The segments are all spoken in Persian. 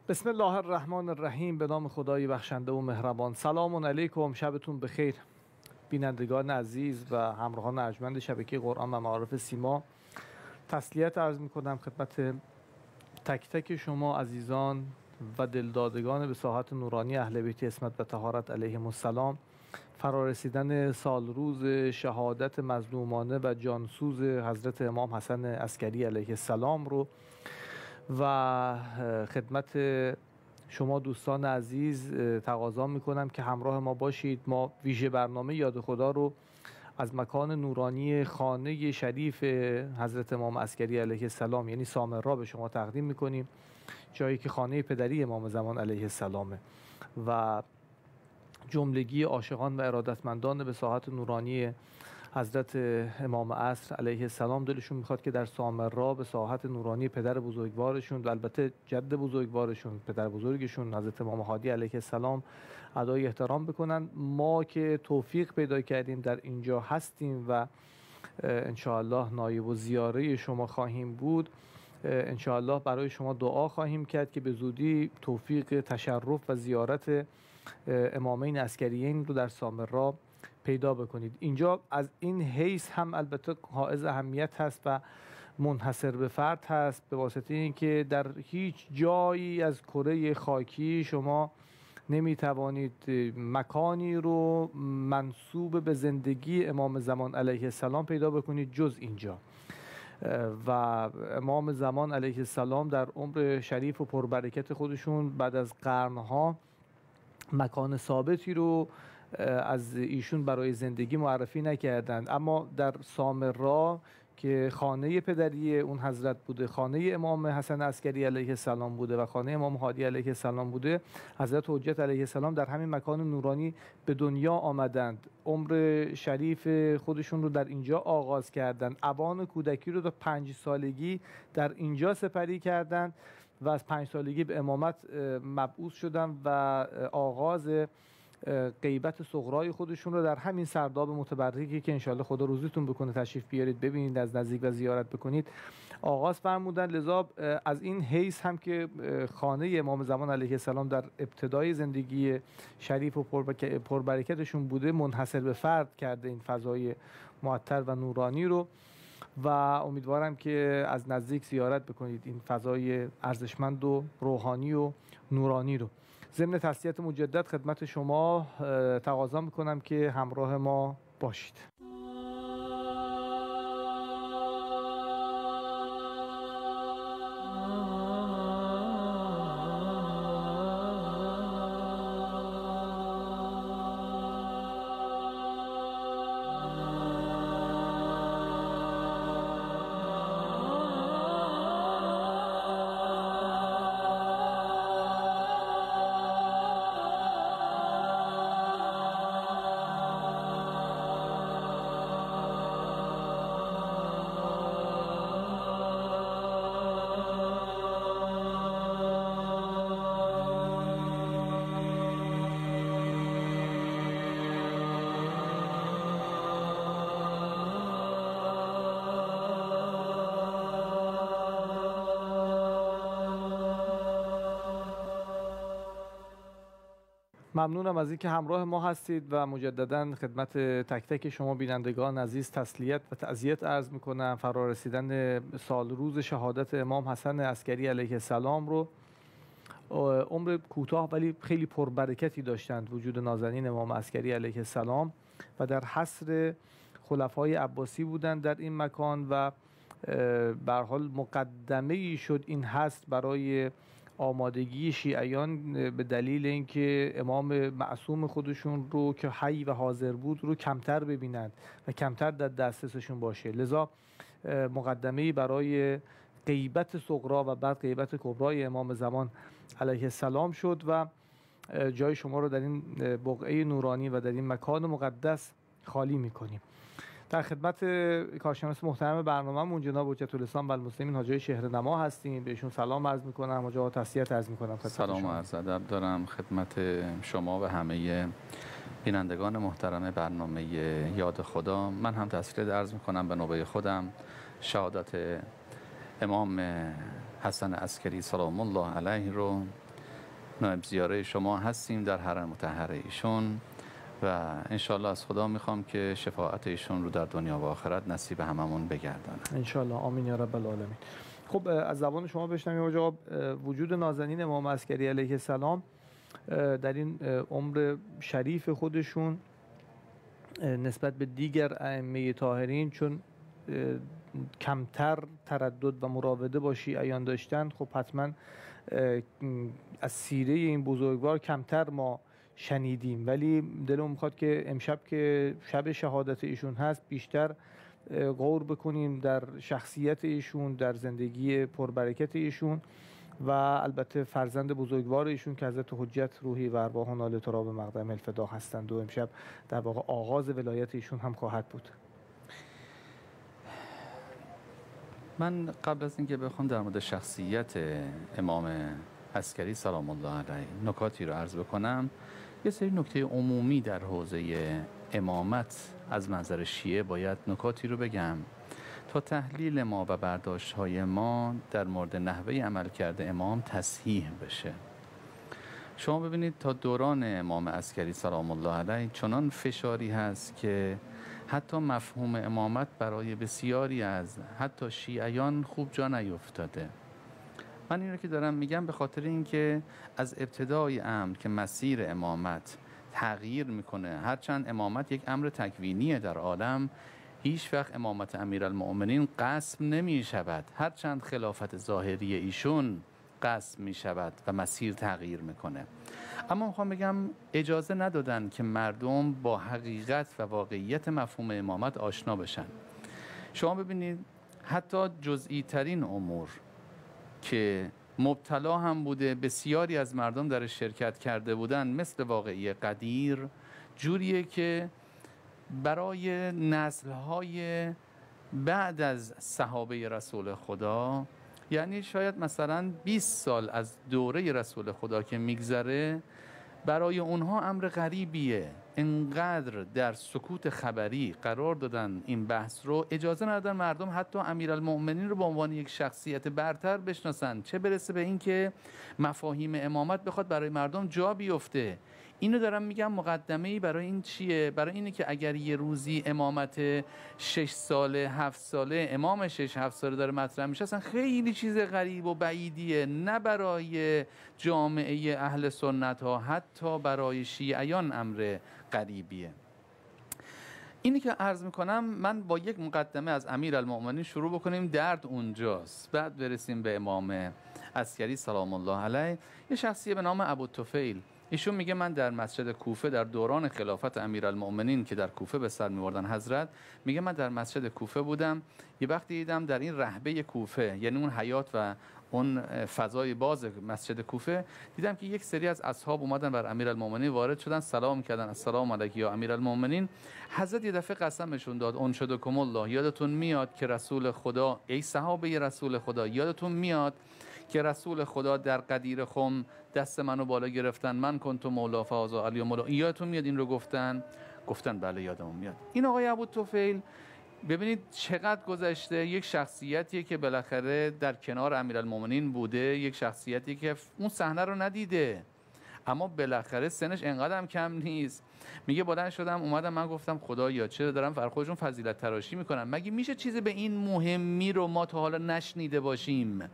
بسم الله الرحمن الرحیم. به نام خدای بخشنده و مهربان. سلام علیکم، شبتون بخیر بینندگان عزیز و همراهان ارجمند شبکه قرآن و معارف سیما. تسلیت عرض میکنم خدمت تک تک شما عزیزان و دلدادگان به ساحت نورانی اهل بیت عصمت و طهارت علیهم السلام. فرارسیدن سال روز شهادت مظلومانه و جانسوز حضرت امام حسن عسکری علیه السلام رو و خدمت شما دوستان عزیز تقاضا میکنم که همراه ما باشید. ما ویژه برنامه یاد خدا رو از مکان نورانی خانه شریف حضرت امام عسکری علیه السلام یعنی سامرا به شما تقدیم میکنیم، جایی که خانه پدری امام زمان علیه السلامه و جملگی عاشقان و ارادتمندان به ساحت نورانی حضرت امام عصر علیه السلام دلشون میخواد که در سامرا به ساحت نورانی پدر بزرگوارشون و البته جد بزرگوارشون پدر بزرگشون حضرت امام هادی علیه السلام ادای احترام بکنن. ما که توفیق پیدا کردیم در اینجا هستیم و انشاءالله نایب و زیاره شما خواهیم بود. انشاءالله برای شما دعا خواهیم کرد که به زودی توفیق تشرف و زیارت امامین عسکریین رو در سامرا پیدا بکنید. اینجا از این حیث هم البته حائز اهمیت هست و منحصر به فرد هست، به واسطه اینکه در هیچ جایی از کره خاکی شما نمیتوانید مکانی رو منسوب به زندگی امام زمان علیه السلام پیدا بکنید جز اینجا. و امام زمان علیه السلام در عمر شریف و پربرکت خودشون بعد از قرنها مکان ثابتی رو از ایشون برای زندگی معرفی نکردند، اما در سامرا که خانه پدری اون حضرت بوده، خانه امام حسن عسکری علیه السلام بوده و خانه امام هادی علیه السلام بوده، حضرت حجت علیه السلام در همین مکان نورانی به دنیا آمدند. عمر شریف خودشون رو در اینجا آغاز کردند. اوان کودکی رو تا 5 سالگی در اینجا سپری کردند و از 5 سالگی به امامت مبعوث شدن و آغاز غیبت صغرای خودشون رو در همین سرداب متبرکی که انشالله خدا روزیتون بکنه تشریف بیارید ببینید از نزدیک و زیارت بکنید آغاز فرمودن. لذا از این حیث هم که خانه امام زمان علیه السلام در ابتدای زندگی شریف و پربرکتشون بوده، منحصر به فرد کرده این فضای معطر و نورانی رو و امیدوارم که از نزدیک زیارت بکنید این فضای ارزشمند و روحانی و نورانی رو. ضمن تسلیت مجدد خدمت شما تقاضا میکنم که همراه ما باشید. ممنونم از اینکه همراه ما هستید و مجددا خدمت تک تک شما بینندگان عزیز تسلیت و تعزیت عرض میکنم. فرارسیدن سال روز شهادت امام حسن عسکری علیه السلام رو عمر کوتاه ولی خیلی پربرکتی داشتند وجود نازنین امام عسکری علیه السلام و در حصر خلفای عباسی بودند در این مکان و به هر حال مقدمه‌ای شد این حصر برای آمادگی شیعیان به دلیل اینکه امام معصوم خودشون رو که حی و حاضر بود رو کمتر ببینند و کمتر در دسترسشون باشه. لذا مقدمه‌ای برای غیبت صغرا و بعد غیبت کبرای امام زمان علیه السلام شد و جای شما رو در این بقعه نورانی و در این مکان مقدس خالی می‌کنیم. در خدمت کارشناس محترم برنامه‌مون جناب حجت الاسلام و المسلمین حاجی شهرنما هستیم. بهشون سلام عرض می‌کنم، حاجی تسلیت عرض می‌کنم. سلام و عرض ادب دارم خدمت شما و همه بینندگان محترم برنامه یاد خدا. من هم تسلیت عرض می‌کنم به نوبه خودم. شهادت امام حسن عسکری سلام الله علیه رو نایب زیاره شما هستیم در حرم مطهر ایشون و انشالله از خدا میخوام که شفاعت ایشون رو در دنیا و آخرت نصیب هممون بگردانه. انشالله، آمین یا رب العالمین. خب از زبان شما بشنویم آقا، وجود نازنین امام عسکری علیه السلام در این عمر شریف خودشون نسبت به دیگر ائمه طاهرین چون کمتر تردد و مراوده با شیعیان داشتن، خب حتما از سیره این بزرگوار کمتر ما شنیدیم، ولی دلم میخواد که امشب که شب شهادت ایشون هست بیشتر غور بکنیم در شخصیت ایشون، در زندگی پربرکت ایشون و البته فرزند بزرگوار ایشون که حضرت حجت روحی و ارواح نال تراب مقدم الفدا هستند و امشب در واقع آغاز ولایت ایشون هم خواهد بود. من قبل از اینکه بخوام در مورد شخصیت امام عسکری سلام الله علیه نکاتی رو عرض بکنم، یه سری نکته عمومی در حوزه امامت از منظر شیعه باید نکاتی رو بگم تا تحلیل ما و برداشت‌های ما در مورد نحوه عملکرد امام تصحیح بشه. شما ببینید تا دوران امام عسکری سلام الله علیه چنان فشاری هست که حتی مفهوم امامت برای بسیاری از حتی شیعیان خوب جا نیفتاده. من این رو که دارم میگم به خاطر اینکه از ابتدای امر که مسیر امامت تغییر میکنه، هرچند امامت یک امر تکوینیه در عالم، هیچ وقت امامت امیرالمؤمنین قسم نمی شود، هرچند خلافت ظاهری ایشون قسم می شود و مسیر تغییر میکنه. اما میخوام بگم اجازه ندادن که مردم با حقیقت و واقعیت مفهوم امامت آشنا بشن. شما ببینید حتی جزئی ترین امور که مبتلا هم بوده بسیاری از مردم در شرکت کرده بودن، مثل واقعی قدیر، جوریه که برای نسل‌های بعد از صحابه رسول خدا، یعنی شاید مثلا 20 سال از دوره رسول خدا که میگذره، برای اونها امر غریبیه. انقدر در سکوت خبری قرار دادن این بحث رو، اجازه ندادن مردم حتی امیرالمؤمنین رو به عنوان یک شخصیت برتر بشناسن، چه برسه به این که مفاهیم امامت بخواد برای مردم جا بیفته. اینو دارم میگم مقدمه‌ای برای این چیه؟ برای اینه که اگر یه روزی امامت 6 ساله 7 ساله، امام 6 7 ساله داره مطرح میشه، اصلا خیلی چیز غریب و بعیدیه، نه برای جامعه اهل سنت ها، حتی برای شیعیان امر غریبیه. اینی که عرض میکنم، من با یک مقدمه از امیرالمؤمنین شروع بکنیم، درد اونجاست، بعد برسیم به امام عسکری سلام الله علیه. یه شخصیه به نام ابوالطفیل، ایشون میگه من در مسجد کوفه در دوران خلافت امیرالمؤمنین که در کوفه به سر میبردن حضرت، میگه من در مسجد کوفه بودم، یه وقتی دیدم در این رحبه کوفه، یعنی اون حیات و اون فضای باز مسجد کوفه، دیدم که یک سری از اصحاب اومدن بر امیرالمؤمنین وارد شدن، سلام کردن، السلام علیک یا امیرالمؤمنین. حضرت یه دفعه قسمشون داد، انشدکم الله، یادتون میاد که رسول خدا، ای صحابه رسول خدا، یادتون میاد که رسول خدا در قدیر خم دست منو بالا گرفتن، من کنت مولا فازا علی مولا، یادتون میاد این رو گفتن؟ گفتن بله یادمون میاد. این آقای ابوالطفیل، ببینید چقدر گذشته، یک شخصیتیه که بالاخره در کنار امیرالمؤمنین بوده، یک شخصیتی که اون صحنه رو ندیده، اما بالاخره سنش انقدر هم کم نیست. میگه بلند شدم اومدم، من گفتم خدایا چرا دارم بر خودشون فضیلت تراشی میکنن، مگه میشه چیزی به این مهمی رو ما تا حالا نشنیده باشیم؟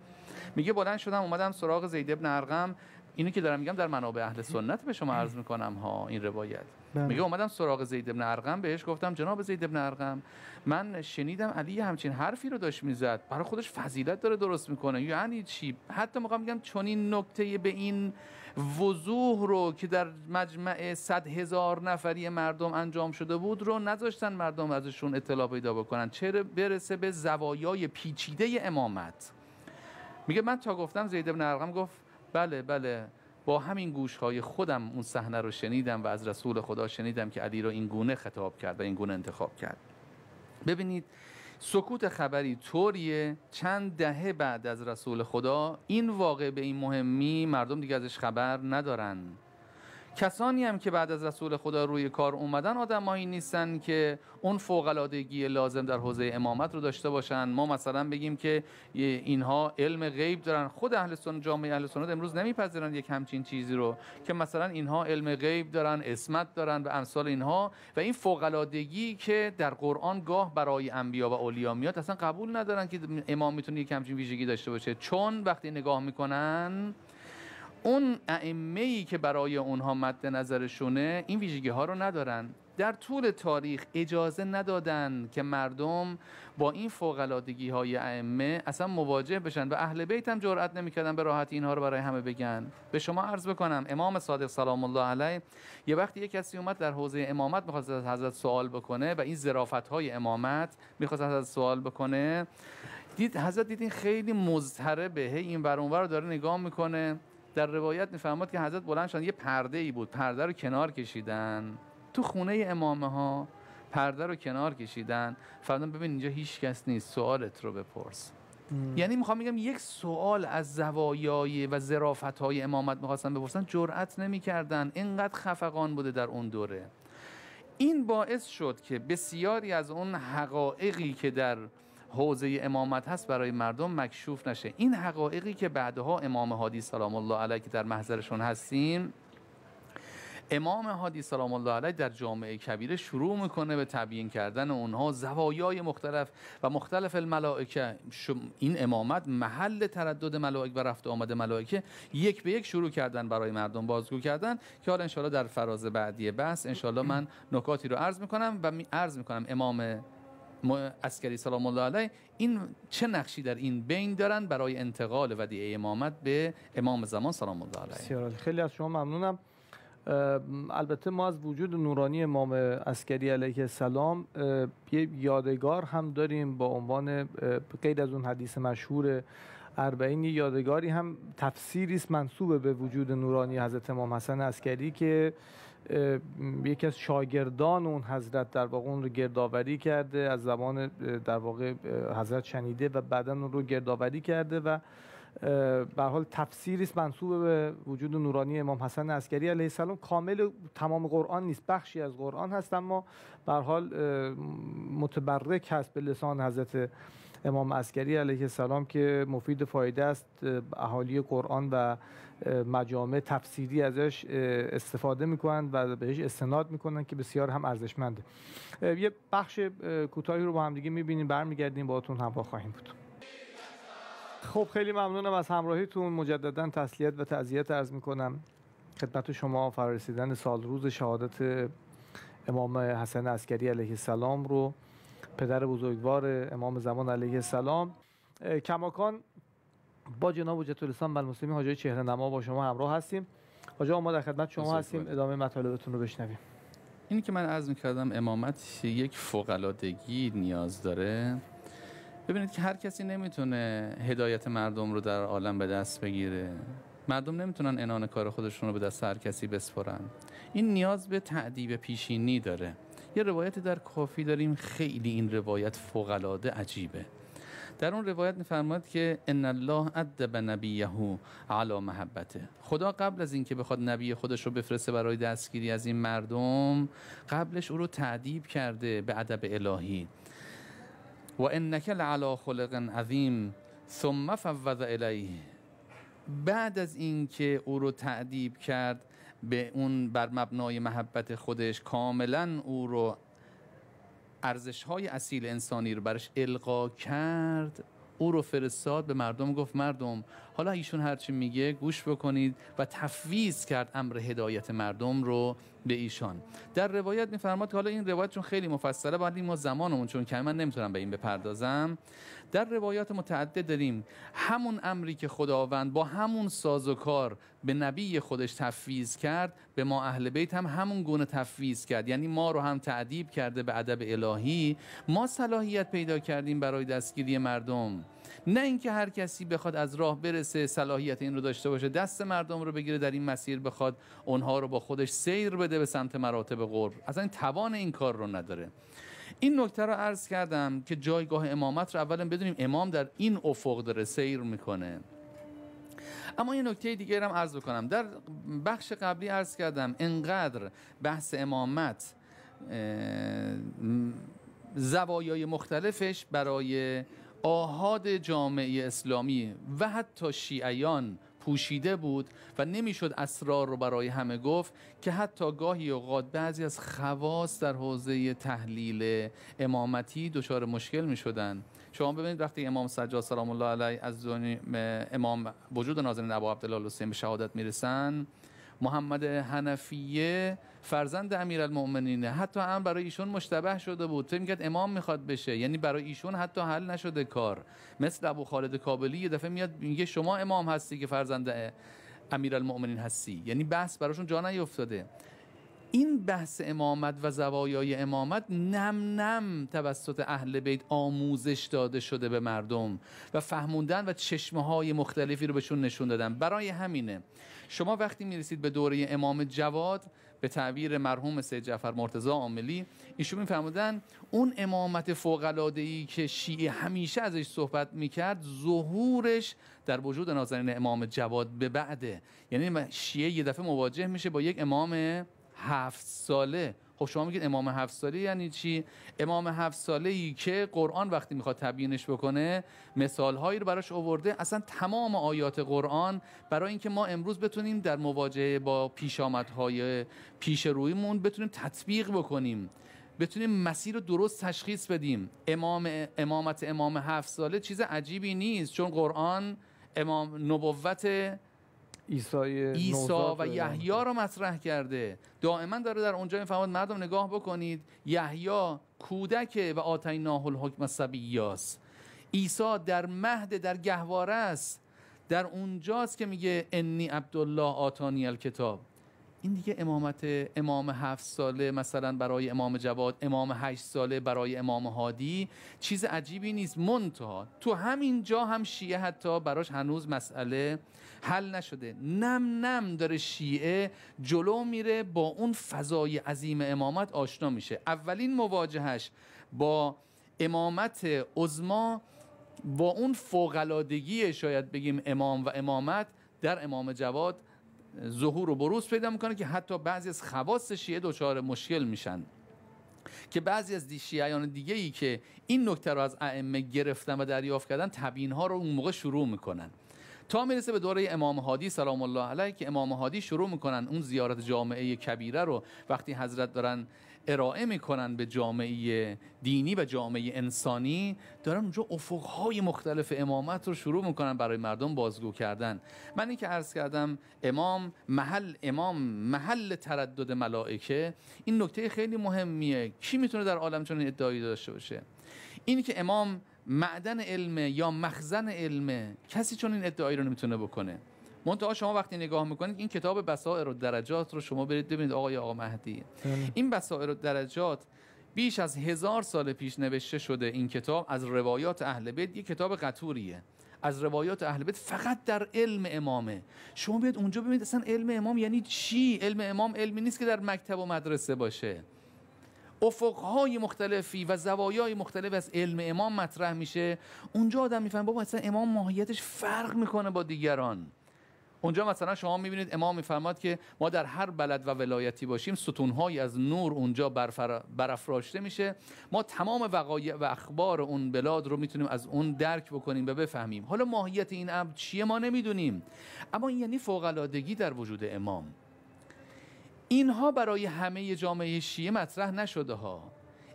میگه بلند شدم اومدم سراغ زید ابن ارقم، اینو که دارم میگم در منابع اهل سنت به شما عرض میکنم ها، این روایت. میگه اومدم سراغ زید ابن ارقم، بهش گفتم جناب زید ابن ارقم، من شنیدم علی همچین حرفی رو داشت میزد، برای خودش فضیلت داره درست میکنه، یعنی چی؟ حتی میگم چون این نکته به این وضوح رو که در مجمع 100,000 نفری مردم انجام شده بود رو نذاشتن مردم ازشون اطلاع پیدا بکنن، چه برسه به زوایای پیچیده امامت. میگه من تا گفتم زید بن ارقم گفت بله بله، با همین گوشهای خودم اون صحنه رو شنیدم و از رسول خدا شنیدم که علی رو این گونه خطاب کرد و این گونه انتخاب کرد. ببینید سکوت خبری طوریه، چند دهه بعد از رسول خدا این واقع به این مهمی مردم دیگه ازش خبر ندارن کسانی هم که بعد از رسول خدا روی کار اومدن آدمایی نیستن که اون فوق‌العادگی لازم در حوزه امامت رو داشته باشن. ما مثلا بگیم که اینها علم غیب دارن. خود اهل سنت، جامعه اهل سنت امروز نمیپذیرن یک همچین چیزی رو که مثلا اینها علم غیب دارن، عصمت دارن و امثال اینها. و این فوق‌العادگی که در قرآن گاه برای انبیا و اولیا میاد اصلا قبول ندارن که امام میتونه یک همچین ویژگی داشته باشه، چون وقتی نگاه میکنن اون ائمه‌ای که برای اونها مد نظرشونه این ویژگی ها رو ندارن. در طول تاریخ اجازه ندادن که مردم با این فوق‌العادگی های ائمه اصلا مواجه بشن و اهل بیت هم جرئت نمی‌کردن به راحتی اینها رو برای همه بگن. به شما عرض بکنم امام صادق سلام الله علیه یه وقتی یک کسی اومد در حوزه امامت می‌خواست از حضرت سوال بکنه و این ظرافت‌های امامت می‌خواست از حضرت سوال بکنه، حضرت دیدین خیلی مضطربه، هی این ور اون ور رو داره نگاه میکنه. در روایت میفرماد که حضرت بلند شدن، یه پرده ای بود، پرده رو کنار کشیدن تو خونه امامه ها، پرده رو کنار کشیدن، فرمودن ببین اینجا هیچ کس نیست، سوالت رو بپرس. یعنی میخوام بگم یک سوال از زوایای و ظرافت‌های امامت میخواستن بپرسن، جرئت نمیکردن، اینقدر خفقان بوده در اون دوره. این باعث شد که بسیاری از اون حقایقی که در حوزه امامت هست برای مردم مکشوف نشه. این حقایقی که بعدها امام هادی سلام الله علیه که در محضرشون هستیم، امام هادی سلام الله علیه در جامعه کبیره شروع میکنه به تبیین کردن اونها، زوایای مختلف و مختلف الملائکه. این امامت محل تردد ملائک و رفت آمد ملائکه یک به یک شروع کردن برای مردم بازگو کردن که حالا انشالله در فراز بعدی بحث انشالله من نکاتی رو عرض میکنم و عرض میکنم امام عسکری سلام الله علیه این چه نقشی در این بین دارن برای انتقال ودیعه امامت به امام زمان سلام الله علیه. بسیار خیلی از شما ممنونم. البته ما از وجود نورانی امام عسکری علیه السلام یه یادگار هم داریم با عنوان غیر از اون حدیث مشهور 40 یادگاری هم تفسیری است منسوب به وجود نورانی حضرت امام حسن عسکری که یکی از شاگردان اون حضرت در واقع اون رو گردآوری کرده، از زمان در واقع حضرت شنیده و بعداً اون رو گردآوری کرده و به هر حال تفسیری است منسوب به وجود نورانی امام حسن عسکری علیه السلام. کامل تمام قرآن نیست، بخشی از قرآن هست، اما به هر حال متبرک هست به لسان حضرت امام عسکری علیه السلام که مفید فایده است. اهالی قرآن و مجامع تفسیری ازش استفاده میکنند و بهش استناد میکنند که بسیار هم ارزشمنده. یه بخش کوتاهی رو با هم دیگه میبینیم، برمیگردیم باهاتون همراه خواهیم بود. خب خیلی ممنونم از همراهیتون. مجددا تسلیت و تعزیت عرض میکنم خدمت شما. فرارسیدن سال روز شهادت امام حسن عسکری علیه السلام رو، پدر بزرگوار امام زمان علیه السلام، کماکان با جناب حجت الاسلام المسلمین حاجی چهره نما با شما همراه هستیم. حاجی ما در خدمت شما هستیم، ادامه مطالبتون رو بشنویم. اینی که من عرض می‌کردم امامت یک فوق‌العادگی نیاز داره. ببینید که هر کسی نمیتونه هدایت مردم رو در عالم به دست بگیره. مردم نمیتونن عنان کار خودشون رو به دست هر کسی بسپرن. این نیاز به تأدیب پیشینی داره. یه روایت در کافی داریم، خیلی این روایت فوق‌العاده عجیبه. در اون روایت می‌فرماد که ان الله ادب نبیه علی محبته. خدا قبل از اینکه بخواد نبی خودش رو بفرسته برای دستگیری از این مردم، قبلش او رو تأدیب کرده به ادب الهی. و انک لعلی خلق عظیم ثم فوض الیه. بعد از اینکه او رو تأدیب کرد به اون بر مبنای محبت خودش، کاملا او رو ارزش‌های اصیل انسانی رو برش القا کرد، او رو فرستاد به مردم، گفت مردم حالا ایشون هرچی میگه گوش بکنید و تفویض کرد امر هدایت مردم رو به ایشان. در روایت میفرماد که حالا این روایت چون خیلی مفصله بعد ما زمانمون چون که من نمیتونم به این بپردازم، در روایات متعدد داریم همون امری که خداوند با همون سازوکار به نبی خودش تفویض کرد به ما اهل بیت هم همون گونه تفویض کرد. یعنی ما رو هم تأدیب کرده به ادب الهی، ما صلاحیت پیدا کردیم برای دستگیری مردم، نه اینکه هر کسی بخواد از راه برسه صلاحیت این رو داشته باشه دست مردم رو بگیره در این مسیر بخواد اونها رو با خودش سیر بده به سمت مراتب قرب. اصلا توان این کار رو نداره. این نکته رو عرض کردم که جایگاه امامت رو اولا بدونیم امام در این افق داره سیر میکنه. اما یه نکته دیگه هم عرض بکنم. در بخش قبلی عرض کردم انقدر بحث امامت زوایای مختلفش برای آحاد جامعه اسلامی و حتی شیعیان پوشیده بود و نمیشد اسرار رو برای همه گفت، که حتی گاهی اوقات بعضی از خواص در حوزه تحلیل امامتی دچار مشکل میشدن. شما ببینید وقتی امام سجاد سلام الله علیه از امام وجود نازنین ابا عبدالله الحسین به شهادت میرسن، محمد حنفیه فرزند امیرالمؤمنینه، حتی هم برای ایشون مشتبه شده بود، فکر می‌کرد امام میخواد بشه، یعنی برای ایشون حتی حل نشده کار. مثل ابو خالد کابلی یه دفعه میاد میگه شما امام هستی که فرزند امیرالمؤمنین هستی، یعنی بحث براشون جا نیفتاده. این بحث امامت و زوایای امامت نم نم توسط اهل بیت آموزش داده شده به مردم و فهموندن و چشمه های مختلفی رو بهشون نشون دادن. برای همینه شما وقتی میرسید به دوره امام جواد، به تعبیر مرحوم سید جعفر مرتضی عاملی، ایشون میفهمودن اون امامت فوق‌العاده‌ای که شیعه همیشه ازش صحبت میکرد ظهورش در وجود نازنین امام جواد به بعده. یعنی شیعه یه دفعه مواجه میشه با یک امام 7 ساله. خب شما میگید امام 7 ساله یعنی چی؟ امام 7 ساله‌ای که قرآن وقتی میخواد تبیینش بکنه مثالهایی رو براش آورده، اصلا تمام آیات قرآن برای اینکه ما امروز بتونیم در مواجهه با پیشامدهای پیش رویمون بتونیم تطبیق بکنیم، بتونیم مسیر رو درست تشخیص بدیم. امامت امام 7 ساله چیز عجیبی نیست، چون قرآن نبوت عیسی و یحیی رو مطرح کرده. دائما داره در اونجا میفهمد مردم نگاه بکنید، یحیی کودک و آتیناه الحکم صبیاست، عیسی در مهد در گهواره است، در اونجاست که میگه انی عبدالله آتانی الکتاب. این دیگه امامت امام 7 ساله مثلا برای امام جواد، امام 8 ساله برای امام هادی چیز عجیبی نیست. منتها تو همین جا هم شیعه حتی براش هنوز مسئله حل نشده. نم نم داره شیعه جلو میره، با اون فضای عظیم امامت آشنا میشه. اولین مواجهش با امامت عظمی، با اون فوق‌العادگی شاید بگیم امام و امامت در امام جواد ظهور و بروز پیدا میکنه، که حتی بعضی از خواص شیعه دچار مشکل میشن، که بعضی از شیعیان دیگه ای که این نکته رو از ائمه گرفتن و دریافت کردن تبیین ها رو اون موقع شروع میکنن، تا میرسه به دوره امام هادی سلام الله علیه، که امام هادی شروع میکنن اون زیارت جامعه کبیره رو وقتی حضرت دارن ارائه میکنن به جامعه دینی و جامعه انسانی، دارن اونجا افقهای مختلف امامت رو شروع میکنن برای مردم بازگو کردن. من این که عرض کردم امام محل تردد ملائکه، این نکته خیلی مهمیه. کی میتونه در عالم چنین ادعایی داشته باشه؟ اینی که امام معدن علمه یا مخزن علمه، کسی چون این ادعایی رو نمیتونه بکنه. منتها شما وقتی نگاه میکنید این کتاب بصائر الدرجات رو شما برید ببینید آقا مهدی، این بصائر الدرجات بیش از 1000 سال پیش نوشته شده. این کتاب از روایات اهل بیت، یک کتاب قطوریه از روایات اهل بیت فقط در علم امامه. شما بیاید اونجا ببینید اصلا علم امام یعنی چی. علم امام علمی نیست که در مکتب و مدرسه باشه. افقهای مختلفی و زوایای مختلف از علم امام مطرح میشه. اونجا آدم میفهمه بابا اصلا امام ماهیتش فرق میکنه با دیگران. اونجا مثلا شما میبینید امام میفرماد که ما در هر بلد و ولایتی باشیم ستونهایی از نور اونجا برافراشته میشه، ما تمام وقایع و اخبار اون بلاد رو میتونیم از اون درک بکنیم و بفهمیم. حالا ماهیت این امر چیه ما نمیدونیم، اما این یعنی فوق‌العادگی در وجود امام. اینها برای همه جامعه شیعه مطرح نشده ها.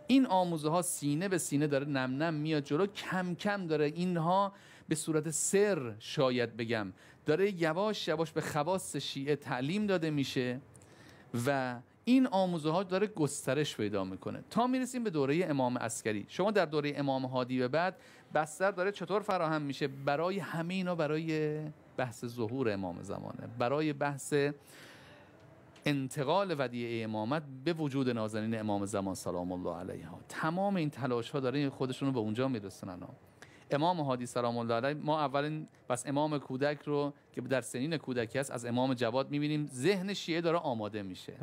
این آموزه ها سینه به سینه داره نم نم میاد جلو، کم کم داره اینها به صورت سر شاید بگم داره یواش یواش به خواص شیعه تعلیم داده میشه و این آموزه ها داره گسترش پیدا میکنه تا میرسیم به دوره امام عسکری. شما در دوره امام هادی به بعد بستر داره چطور فراهم میشه برای همه اینا، برای بحث ظهور امام زمانه، برای بحث انتقال ودیعه امامت به وجود نازنین امام زمان سلام الله علیها. تمام این تلاش ها داره خودشون رو به اونجا میرسونن. امام هادی سلام الله علیه، ما اولین بس امام کودک رو که در سنین کودکی است از امام جواد میبینیم ذهن شیعه داره آماده میشه.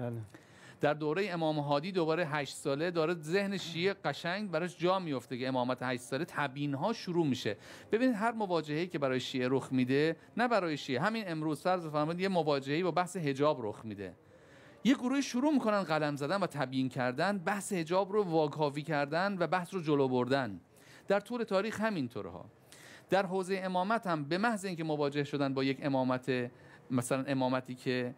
در دوره امام هادی دوباره 8 ساله داره ذهن شیعه قشنگ براش جا میفته که امامت 8 ساله تبیین‌ها شروع میشه. ببینید هر مواجهه‌ای که برای شیعه رخ میده، نه برای شیعه، همین امروز فرض فرمایید یه مواجهه‌ای با بحث حجاب رخ میده، یه گروهی شروع میکنن قلم زدن و تبیین کردن، بحث حجاب رو واکاوی کردن و بحث رو جلو بردن. در طول تاریخ همینطورها. در حوزه امامت هم به محض اینکه مواجه شدن با یک امامت، مثلا امامتی که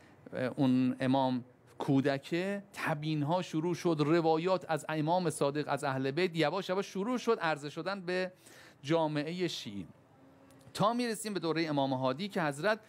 اون امام کودکه، تبیین‌ها شروع شد، روایات از امام صادق از اهل بیت یواش یواش شروع شد عرضه شدن به جامعه شیعی، تا میرسیم به دوره امام هادی که حضرت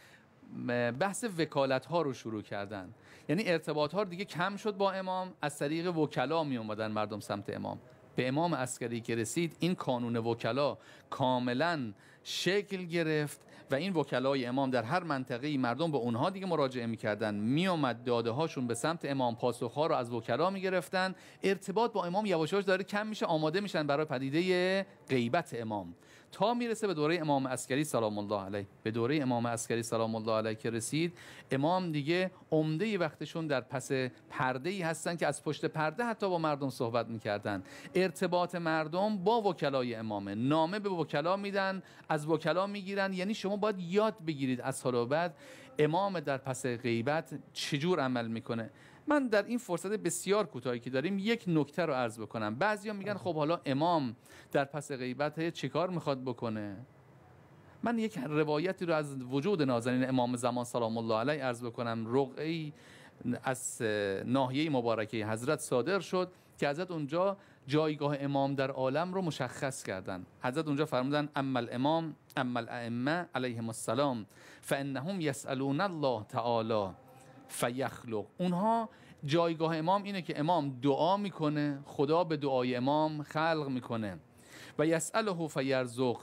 بحث وکالت ها رو شروع کردن. یعنی ارتباط ها دیگه کم شد با امام، از طریق وکلا می اومدن مردم سمت امام. به امام عسکری که رسید این کانون وکلا کاملا شکل گرفت و این وکلای امام در هر منطقه‌ای مردم به اونها دیگه مراجعه می‌کردن، میومد داده هاشون به سمت امام، پاسخ‌ها رو از وکلا می‌گرفتن. ارتباط با امام یواش یواش داره کم میشه، آماده میشن برای پدیده غیبت امام، تا میرسه به دوره امام عسکری سلام الله علیه. به دوره امام عسکری سلام الله علیه که رسید، امام دیگه عمده وقتشون در پس پرده‌ای هستن که از پشت پرده حتی با مردم صحبت می‌کردن. ارتباط مردم با وکلای امامه، نامه به وکلا میدن، از وکلا میگیرن. یعنی شما باید یاد بگیرید از حالا بعد امام در پس غیبت چجور عمل میکنه. من در این فرصت بسیار کوتاهی که داریم یک نکته رو عرض بکنم. بعضیا میگن خب حالا امام در پس غیبت چیکار میخواد بکنه؟ من یک روایتی رو از وجود نازنین امام زمان سلام الله علیه عرض بکنم. رقعی از ناحیه مبارکه حضرت صادر شد که حضرت اونجا جایگاه امام در عالم رو مشخص کردن. حضرت اونجا فرمودن اما الامام اما الائمه علیهم السلام فانهم یسالون الله تعالی فیخلق. اونها جایگاه امام اینه که امام دعا میکنه، خدا به دعای امام خلق میکنه، و یسأله فیرزق،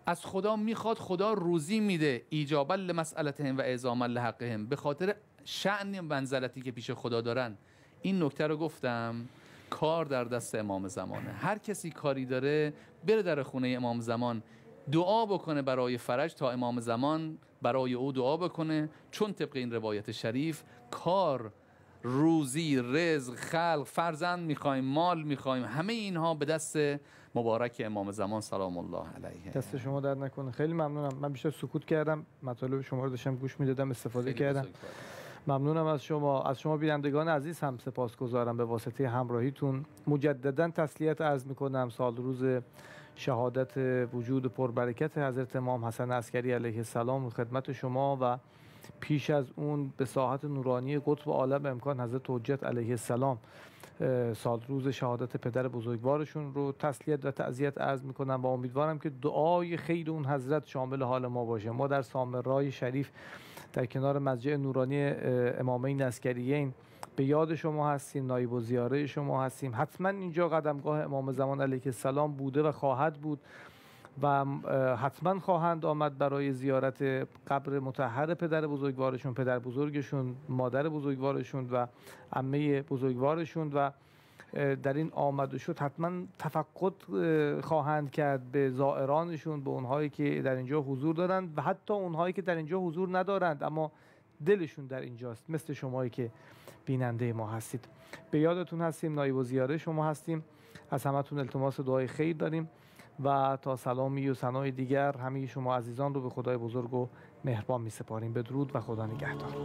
از خدا میخواد، خدا روزی میده، ایجابا لمسألتهم و اعظاما لحقهم، به خاطر شأن منزلتی که پیش خدا دارن. این نکته رو گفتم، کار در دست امام زمانه. هر کسی کاری داره بره در خونه امام زمان دعا بکنه برای فرج، تا امام زمان برای او دعا بکنه، چون طبق این روایت شریف کار، روزی، رزق، خلق، فرزند میخوایم، مال میخوایم، همه اینها به دست مبارک امام زمان سلام الله علیه. دست شما درد نکنه. خیلی ممنونم. من بیشتر سکوت کردم، مطالب شما رو داشتم گوش میدادم، استفاده کردم. ممنونم از شما بینندگان عزیز هم سپاسگزارم به واسطه همراهیتون. مجددا تسلیت عرض میکنم. سال روز شهادت وجود پربرکت حضرت امام حسن عسکری علیه السلام خدمت شما، و پیش از اون به ساحت نورانی قطب عالم امکان حضرت حجت علیه السلام سال روز شهادت پدر بزرگوارشون رو تسلیت و تعزیت عرض میکنم، و امیدوارم که دعای خیر اون حضرت شامل حال ما باشه. ما در سامرای شریف در کنار مسجد نورانی امامین عسکریین به یاد شما هستیم، نایب و زیاره شما هستیم. حتما اینجا قدمگاه امام زمان علیه السلام بوده و خواهد بود و حتما خواهند آمد برای زیارت قبر مطهر پدر بزرگوارشون، پدر بزرگشون، مادر بزرگوارشون و عمه بزرگوارشون، و در این آمد و شد حتما تفقد خواهند کرد به زائرانشون، به اونهایی که در اینجا حضور دارند و حتی اونهایی که در اینجا حضور ندارند اما دلشون در اینجاست، مثل شمایی که بیننده ما هستید. به یادتون هستیم، نایب و زیاره شما هستیم. از همتون التماس دعای خیر داریم و تا سلامی و ثنای دیگر همه شما عزیزان رو به خدای بزرگ و مهربان می سپاریم. بدرود و خدا نگهدار.